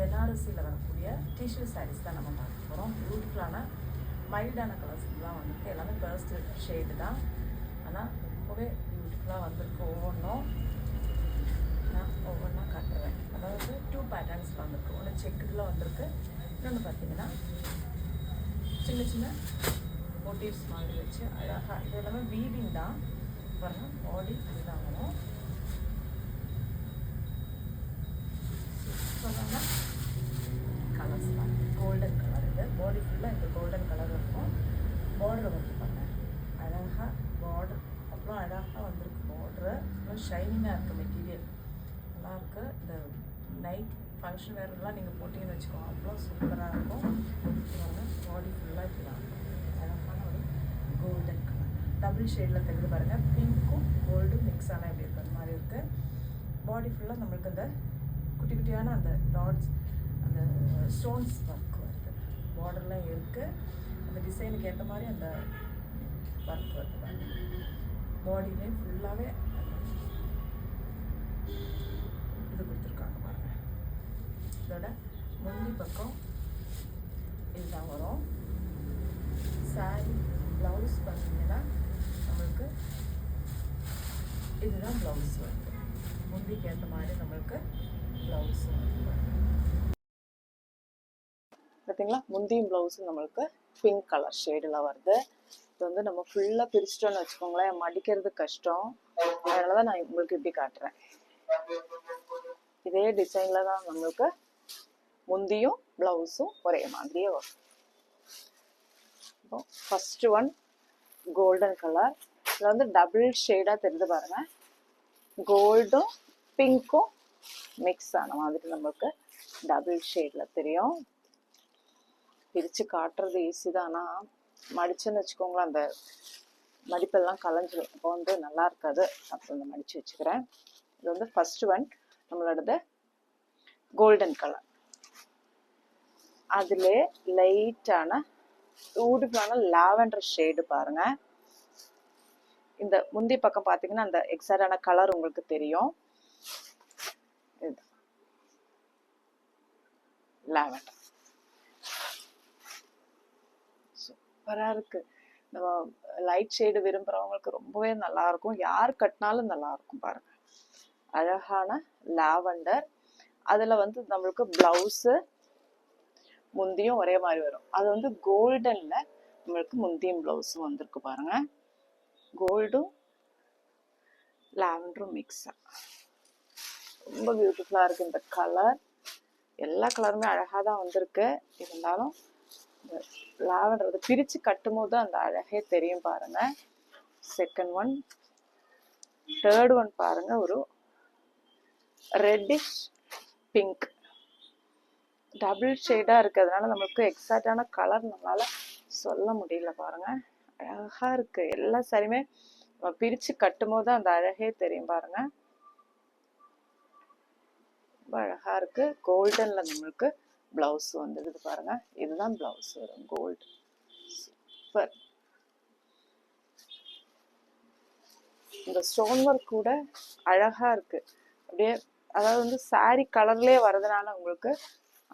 பெனாரஸியில் வரக்கூடிய டிஷ்யூ சாரீஸ் தான் நம்ம பார்க்க போகிறோம். பியூட்டிஃபுல்லான மைல்டான கலர்ஸ் தான் வந்துருக்கு. எல்லாமே பேர்ஸ்டல் ஷேடு தான், ஆனால் ரொம்பவே பியூட்டிஃபுல்லாக வந்திருக்கு. நான் ஒவ்வொன்றா காட்டுறேன். அதாவது 2 பேட்டர்ன்ஸில் வந்திருக்கு. ஒன்று செக்குடில் வந்திருக்கு, இன்னொன்று பார்த்தீங்கன்னா சின்ன சின்ன மோட்டிவ்ஸ் மாதிரி வச்சு அழகாக. இது எல்லாமே வீவிங் தான். பாருங்கள், பாடி இதுதான் வரும். சூப்பரான கலர்ஸ் தான். கோல்டன் கலர் இது. பாடி ஃபுல்லாக இந்த கோல்டன் கலர் இருக்கும். பார்டர் வந்து பண்ணேன் அழகாக பார்டர், அப்புறம் அழகாக வந்திருக்கு பார்டரு. அப்புறம் ஷைனிங்காக இருக்குது மெட்டீரியல், நல்லாயிருக்கு. இந்த நைட் ஃபங்க்ஷன் வேறுலாம் நீங்கள் போட்டிங்கன்னு வச்சுக்கோங்க, அவ்வளோ சூப்பராக இருக்கும். பாடி ஃபுல்லாக இப்படிதான் அழகான ஒரு கோல்டன் கலர் டபுள் ஷேடில் தெரிஞ்சு பாருங்கள். பிங்க்கும் கோல்டும் மிக்ஸ் ஆனால் எப்படி இருக்கிற மாதிரி இருக்குது. பாடி ஃபுல்லாக நம்மளுக்கு அந்த குட்டி குட்டியான அந்த டாட்ஸ், அந்த ஸ்டோன்ஸ் ஒர்க் வருது. பார்டர்லாம் இருக்குது. அந்த டிசைனுக்கு ஏற்ற மாதிரி அந்த ஒர்க் வருது. பாடியிலே ஃபுல்லாகவே இது கொடுத்துருக்காங்க பாருங்கள். இதோட முந்தி பக்கம் இதுதான் வரும். சாரி ப்ளவுஸ் பார்த்தீங்கன்னா நம்மளுக்கு இதுதான் ப்ளவுஸ் வருது. முந்திக்கு ஏற்ற மாதிரி நம்மளுக்கு ப்ளவுஸ் பார்த்தீங்களா. முந்தியும் ப்ளவுஸும் நம்மளுக்கு பிங்க் கலர் ஷேடில் வருது. இது வந்து நம்ம ஃபுல்லாக பிரிச்சிட்டோன்னு வச்சுக்கோங்களேன், மடிக்கிறது கஷ்டம். அதனால தான் நான் உங்களுக்கு இப்படி காட்டுறேன். இதே டிசைனில் தான் நம்மளுக்கு முந்தியும் ப்ளவுஸும் ஒரே மாதிரியே வரும். இப்போ ஃபஸ்ட்டு ஒன் கோல்டன் கலர். இதில் வந்து டபுள் ஷேடாக தெரிஞ்சு பாருங்கள். கோல்டும் பிங்க்கும் மிக்ஸ் ஆன மாதிரி நம்மளுக்கு டபுள் ஷேடில் தெரியும். பிரித்து காட்டுறது ஈஸி தான், ஆனால் மடிச்சுன்னு வச்சுக்கோங்களேன் அந்த மடிப்பெல்லாம் கலைஞ்சிடும். இப்போ வந்து நல்லா இருக்காது. அப்புறம் இந்த மடித்து வச்சுக்கிறேன். இது வந்து ஃபர்ஸ்ட் ஒன் நம்மளோடது கோல்டன் கலர். அதிலே லைட்டான பியூட்டிஃபுல்லான லாவெண்டர் ஷேடு பாருங்க. இந்த முந்தி பக்கம் பார்த்தீங்கன்னா அந்த எக்ஸாக்டான கலர் உங்களுக்கு தெரியும். இது லாவெண்டர் சூப்பராக இருக்கு. நம்ம லைட் ஷேடு விரும்புகிறவங்களுக்கு ரொம்பவே நல்லா இருக்கும். யார் கட்டினாலும் நல்லா இருக்கும் பாருங்க. அழகான லாவெண்டர். அதில் வந்து நம்மளுக்கு ப்ளவுஸு முந்தியும் ஒரே மாதிரி வரும். அது வந்து கோல்டன்ல நம்மளுக்கு முந்தியும் ப்ளவுஸும் வந்திருக்கு பாருங்க. கோல்டும் லாவெண்டரும் மிக்ஸா ரொம்ப பியூட்டிஃபுல்லாக இருக்கு. இந்த கலர் எல்லா கலருமே அழகாக தான் வந்திருக்கு. இருந்தாலும் இந்த லாவெண்டர் அதை பிரித்து கட்டும் போது அந்த அழகே தெரியும் பாருங்க. செகண்ட் ஒன், தேர்ட் ஒன் பாருங்க. ஒரு ரெட்டிஷ் பிங்க் டபுள் ஷேடாக இருக்கிறதுனால நம்மளுக்கு எக்ஸாக்டான கலர் நம்மளால சொல்ல முடியல பாருங்க. அழகாக இருக்கு. எல்லா சாரியுமே நம்ம பிரித்து கட்டும் போது அந்த அழகே தெரியும் பாருங்க. ரொம்ப அழகாக இருக்கு. கோல்டன்ல நம்மளுக்கு பிளவுஸ் வந்துடுது பாருங்க. இதுதான் பிளவுஸ் வரும் கோல்டு. சூப்பர். இந்த ஸ்டோன் ஒர்க் கூட அழகா இருக்கு. அப்படியே அதாவது வந்து சாரி கலர்லேயே வர்றதுனால உங்களுக்கு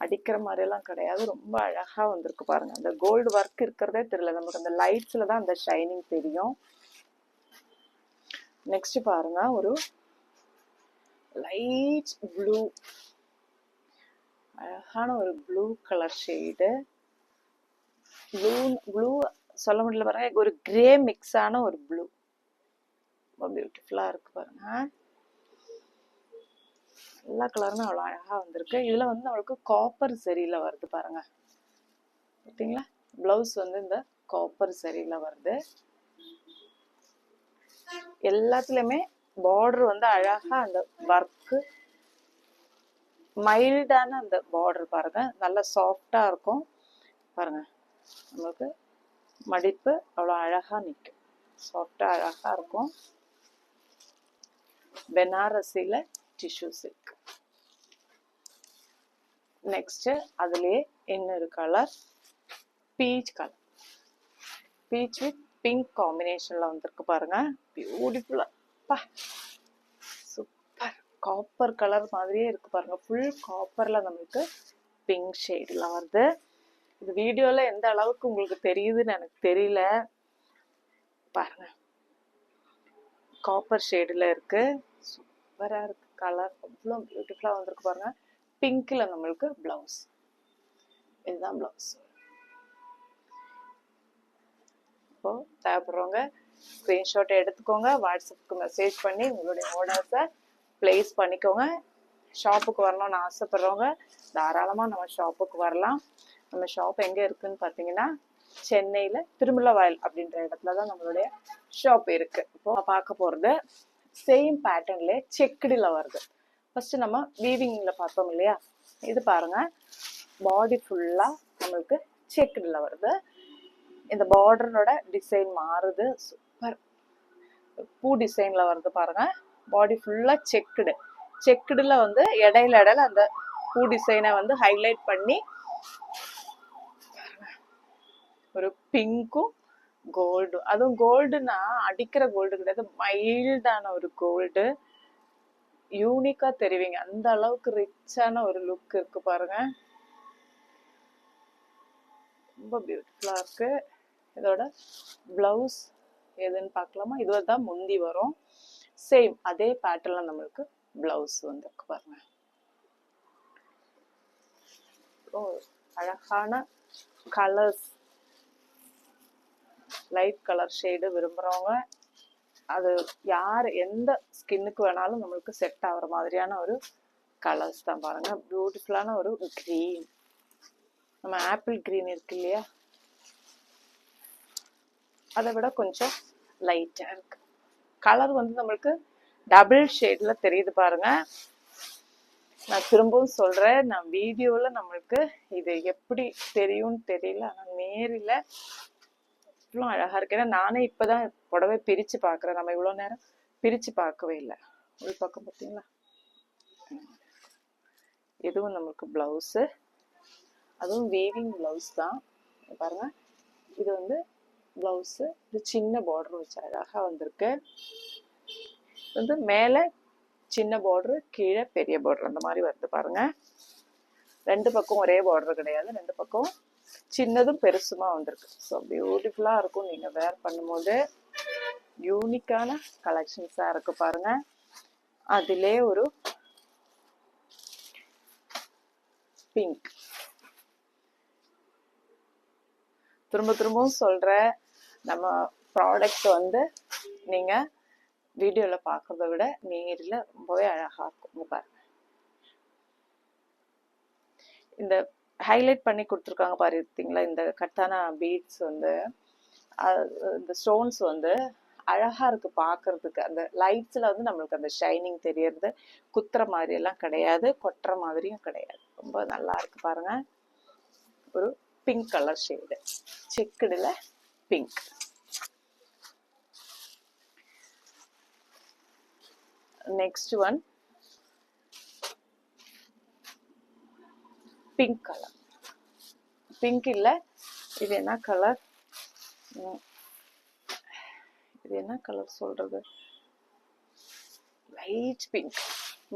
அடிக்கிற மாதிரி எல்லாம் கிடையாது. ரொம்ப அழகா வந்திருக்கு பாருங்க. அந்த கோல்டு ஒர்க் இருக்கிறதே தெரியல நமக்கு. அந்த லைட்ஸ்ல தான் அந்த ஷைனிங் தெரியும். நெக்ஸ்ட் பாருங்க, ஒரு லைட் ப்ளூ, அழகான ஒரு ப்ளூ கலர் ஷேடு. ப்ளூ சொல்ல முடியல பாருங்க. ஒரு கிரே மிக்ஸ் ஆன ஒரு ப்ளூ. ரொம்ப பியூட்டிஃபுல்லா இருக்கு பாருங்க. எல்லா கலருமே அவ்வளோ அழகாக வந்திருக்கு. இதில் வந்து நம்மளுக்கு காப்பர் சரியில் வருது பாருங்க. பார்த்தீங்களா, ப்ளவுஸ் வந்து இந்த காப்பர் சரியில் வருது. எல்லாத்துலேயுமே பார்டர் வந்து அழகாக அந்த ஒர்க்கு மைல்டான அந்த பார்டர் பாருங்க. நல்லா சாஃப்டாக இருக்கும் பாருங்க. நம்மளுக்கு மடிப்பு அவ்வளோ அழகாக நிற்கும். சாஃப்டாக அழகாக இருக்கும். பெனாரஸியில் டிஷ்யூ சில்க். நெக்ஸ்ட் அதுலயே இன்னொரு colour peach colour. Peach with pink காம்பினேஷன்ல வந்திருக்கு பாருங்க. பியூட்டிஃபுல்லா சூப்பர். காப்பர் கலர் மாதிரியே இருக்கு பாருங்க. ஃபுல் காப்பர்ல நம்மளுக்கு பிங்க் ஷேடில் வருது. இது வீடியோவில் எந்த அளவுக்கு உங்களுக்கு தெரியுதுன்னு எனக்கு தெரியல. பாருங்க, காப்பர் ஷேடில் இருக்கு. சூப்பராக இருக்கு. கலர் அவ்வளோ பியூட்டிஃபுல்லாக வந்திருக்கு பாருங்க. பிங்க்ல நம்மளுக்கு பிளவுஸ். இதுதான் பிளவுஸ். இப்போ தேவைப்படுறவங்க ஸ்க்ரீன்ஷாட் எடுத்துக்கோங்க. வாட்ஸ்அப்புக்கு மெசேஜ் பண்ணி உங்களுடைய ஆர்டர்ஸை பிளேஸ் பண்ணிக்கோங்க. ஷாப்புக்கு வரணும்னு ஆசைப்படுறவங்க தாராளமாக நம்ம ஷாப்புக்கு வரலாம். நம்ம ஷாப் எங்கே இருக்குன்னு பார்த்தீங்கன்னா சென்னையில் திருமலவாயல் அப்படின்ற இடத்துல தான் நம்மளுடைய ஷாப் இருக்கு. இப்போ பார்க்க போகிறது சேம் பேட்டர்ன்லேயே செக்குடில் வருது. ஃபர்ஸ்ட் நம்ம வீவிங்கில் பார்த்தோம் இல்லையா, இது பாருங்க, பாடி ஃபுல்லாக நம்மளுக்கு செக்குடில் வருது. இந்த பார்டரோட டிசைன் மாறுது. சூப்பர் பூ டிசைன்ல வருது பாருங்க. பாடி ஃபுல்லா செக்குடுல வந்து இடையில அந்த பூ டிசைனை வந்து ஹைலைட் பண்ணி ஒரு பிங்க்கும் கோல்டு. அதுவும் கோல்டுனா அடிக்கிற கோல்டு கிடையாது, மைல்டான ஒரு கோல்டு. யூனிக்கா தெரிவிங்க, அந்த அளவுக்கு ரிச்சான ஒரு லுக் இருக்கு பாருங்க. ரொம்ப பியூட்டிஃபுல்லா இருக்கு. இதோட பிளவுஸ் எதுன்னு பார்க்கலாமா? இதுதான் முந்தி வரும். சேம் அதே பேட்டர்ன்ல நம்மளுக்கு பிளவுஸ் வந்துருக்கு பாருங்க. அழகான கலர்ஸ், லைட் கலர் ஷேடு விரும்புறவங்க அது யார் எந்த ஸ்கின்னுக்கு வேணாலும் நம்மளுக்கு செட் ஆகுற மாதிரியான ஒரு கலர்ஸ் தான் பாருங்க. பியூட்டிஃபுல்லான ஒரு கிரீன், நம்ம ஆப்பிள் கிரீன் இருக்கு இல்லையா, அதை விட கொஞ்சம் லைட்டா இருக்கு. கலர் வந்து நம்மளுக்கு டபுள் ஷேட்ல தெரியுது பாருங்க. நான் திரும்பவும் சொல்றேன், நான் வீடியோல நம்மளுக்கு இது எப்படி தெரியும்னு தெரியல, ஆனா நேரில் இவ்வளோ அழகா இருக்கு. ஏன்னா நானே இப்பதான் புடவை பிரிச்சு பாக்குறேன். நம்ம இவ்வளவு நேரம் பிரிச்சு பார்க்கவே இல்லை. உள் பக்கம் பார்த்தீங்களா, இதுவும் நம்மளுக்கு பிளவுஸ். அதுவும் வீவிங் பிளவுஸ் தான் பாருங்க. இது வந்து பிளவுஸ், இது சின்ன பார்டர் வச்சு அழகா வந்திருக்கு. வந்து மேலே சின்ன பார்டர், கீழே பெரிய பார்டர், அந்த மாதிரி வருது பாருங்க. ரெண்டு பக்கம் ஒரே பார்டர் கிடையாது, ரெண்டு பக்கம் சின்னதும் பெருசுமா வந்திருக்கு. ஸோ பியூட்டிஃபுல்லா இருக்கும் நீங்க வேர் பண்ணும்போது. யூனிக்கான கலெக்ஷன்ஸா இருக்கு பாருங்க. அதிலே ஒரு பிங்க். திரும்பவும் சொல்றேன், நம்ம ப்ராடக்ட் வந்து நீங்க வீடியோல பார்க்கறத விட நேரில் ரொம்பவே அழகா இருக்கும் பாருங்க. இந்த ஹைலைட் பண்ணி கொடுத்துருக்காங்க பாரு, பார்த்தீங்களா, இந்த கட்டான பீட்ஸ் வந்து இந்த ஸ்டோன்ஸ் வந்து அழகா இருக்கு பார்க்கறதுக்கு. அந்த லைட்ஸ்ல வந்து நம்மளுக்கு அந்த ஷைனிங் தெரியறது, குத்துற மாதிரி எல்லாம் கிடையாது, கொட்டுற மாதிரியும் கிடையாது. ரொம்ப நல்லா இருக்கு பாருங்க. ஒரு பிங்க் கலர் ஷேடு, செக்குடுல pink. Next one pink colour. Pink இல்ல, இது என்ன கலர், இது என்ன கலர் சொல்றது, லைட் பிங்க்.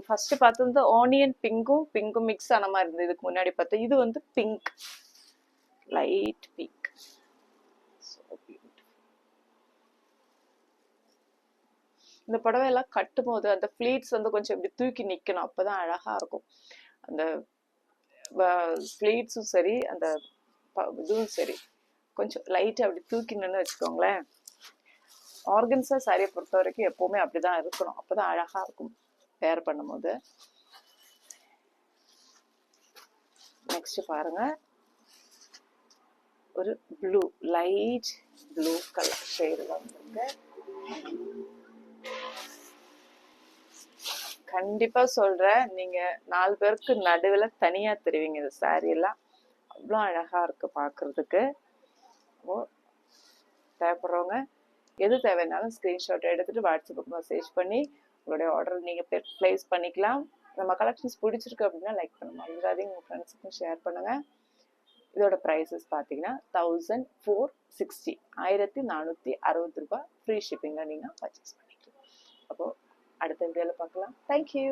ஃபர்ஸ்ட் பார்த்தது ஆனியன் பிங்கும் மிக்ஸ் ஆன மாதிரி இருந்தது இதுக்கு முன்னாடி பார்த்தா. இது வந்து பிங்க், லைட் பிங்க். இந்த புடவை எல்லாம் கட்டும் போது அந்த ஃபிளீட்ஸ் வந்து கொஞ்சம் இப்படி தூக்கி நிக்கணும், அப்பதான் அழகா இருக்கும். அந்த ஃபிளீட்ஸும் சரி, அந்த இதுவும் சரி, கொஞ்சம் லைட்டா அப்படி தூக்கினு வச்சுக்கோங்களேன். ஆர்கன்ஸா சாரியை பொறுத்த வரைக்கும் எப்பவுமே அப்படிதான் இருக்கணும், அப்பதான் அழகா இருக்கும் பேர் பண்ணும்போது. நெக்ஸ்ட் பாருங்க, ஒரு blue, light blue colour shade வந்துருக்கு. கண்டிப்பா சொல்றேன், நீங்க 4 பேருக்கு நடுவுல தனியா தெரிவிங்க. இந்த சாரி எல்லாம் அவ்வளோ அழகா இருக்கு பாக்குறதுக்கு. தேவைப்படுறவங்க எது தேவைன்னாலும் ஸ்கிரீன்ஷாட் எடுத்துட்டு வாட்ஸ்அப்புக்கு மெசேஜ் பண்ணி உங்களுடைய ஆர்டர் நீங்க பிளேஸ் பண்ணிக்கலாம். நம்ம கலெக்ஷன்ஸ் பிடிச்சிருக்கு அப்படின்னா லைக் பண்ணுங்க, மறந்துடாதீங்க, உங்க ஃப்ரெண்ட்ஸுக்கும் ஷேர் பண்ணுங்க. இதோட ப்ரைஸஸ் பார்த்தீங்கன்னா 1460, 1460 ரூபாய். ஃப்ரீ ஷிப்பிங்ல நீங்க பர்ச்சேஸ் பண்ணிக்கலாம். அப்போ அடுத்த வீடியோல பார்க்கலாம். தேங்க்யூ.